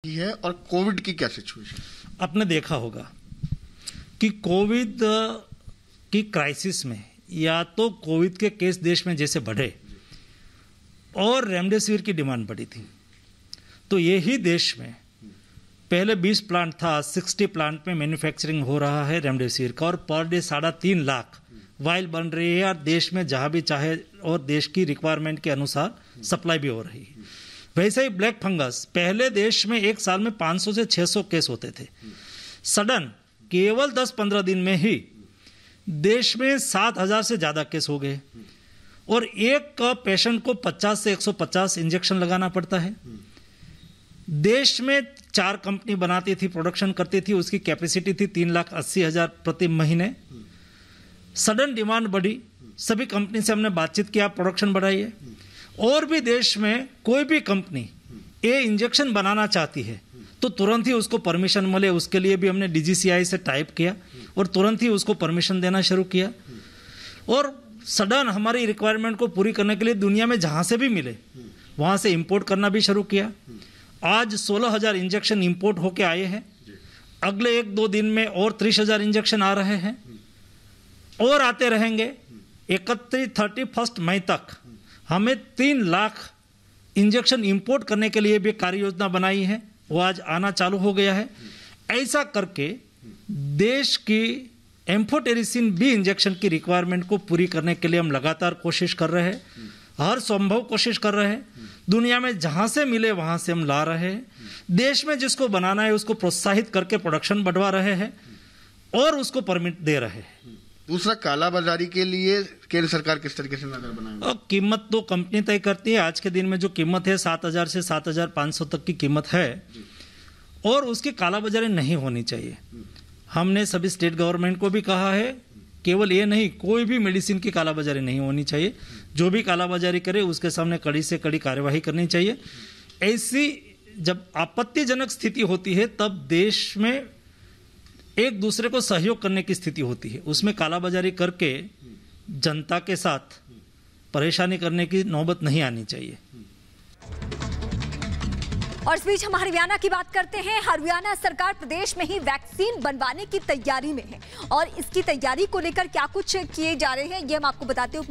है और कोविड की क्या सिचुएशन? आपने देखा होगा कि कोविड की क्राइसिस में या तो कोविड के केस देश में जैसे बढ़े और रेमडेसिविर की डिमांड बढ़ी थी, तो यही देश में पहले 20 प्लांट था, 60 प्लांट में मैन्युफैक्चरिंग हो रहा है रेमडेसिविर का और पर डे 3.5 लाख वाइल बन रही है और देश में जहाँ भी चाहे और देश की रिक्वायरमेंट के अनुसार सप्लाई भी हो रही है। वैसे ही ब्लैक फंगस पहले देश में एक साल में 500 से 600 केस होते थे, सडन केवल 10-15 दिन में ही देश में 7,000 से ज़्यादा केस हो गए और एक पेशेंट को 50 से 150 इंजेक्शन लगाना पड़ता है। देश में 4 कंपनी बनाती थी, प्रोडक्शन करती थी, उसकी कैपेसिटी थी 3,80,000 प्रति महीने। सडन डिमांड बढ़ी, सभी कंपनी से हमने बातचीत किया, प्रोडक्शन बढ़ाइए। और भी देश में कोई भी कंपनी ये इंजेक्शन बनाना चाहती है तो तुरंत ही उसको परमिशन मिले, उसके लिए भी हमने DGCI से टाइप किया और तुरंत ही उसको परमिशन देना शुरू किया। और सडन हमारी रिक्वायरमेंट को पूरी करने के लिए दुनिया में जहाँ से भी मिले वहाँ से इंपोर्ट करना भी शुरू किया। आज 16,000 इंजेक्शन इंपोर्ट होके आए हैं, अगले 1-2 दिन में और 30,000 इंजेक्शन आ रहे हैं और आते रहेंगे। 31 मई तक हमें 3 लाख इंजेक्शन इंपोर्ट करने के लिए भी कार्य योजना बनाई है, वो आज आना चालू हो गया है। ऐसा करके देश की एम्फोटेरिसिन बी इंजेक्शन की रिक्वायरमेंट को पूरी करने के लिए हम लगातार कोशिश कर रहे हैं, हर संभव कोशिश कर रहे हैं। दुनिया में जहाँ से मिले वहाँ से हम ला रहे हैं, देश में जिसको बनाना है उसको प्रोत्साहित करके प्रोडक्शन बढ़वा रहे हैं और उसको परमिट दे रहे हैं। दूसरा, कालाबाजारी के लिए केंद्र सरकार किस तरीके से नजर बनाएगी? कीमत तो कंपनी तय करती है। आज के दिन में जो कीमत है 7,000 से 7,500 तक की कीमत है और उसकी कालाबाजारी नहीं होनी चाहिए। हमने सभी स्टेट गवर्नमेंट को भी कहा है, केवल ये नहीं, कोई भी मेडिसिन की कालाबाजारी नहीं होनी चाहिए। जो भी कालाबाजारी करे उसके सामने कड़ी से कड़ी कार्यवाही करनी चाहिए। ऐसी जब आपत्तिजनक स्थिति होती है तब देश में एक दूसरे को सहयोग करने की स्थिति होती है, उसमें कालाबाजारी करके जनता के साथ परेशानी करने की नौबत नहीं आनी चाहिए। और इस बीच हम हरियाणा की बात करते हैं। हरियाणा सरकार प्रदेश में ही वैक्सीन बनवाने की तैयारी में है और इसकी तैयारी को लेकर क्या कुछ किए जा रहे हैं ये हम आपको बताते हैं।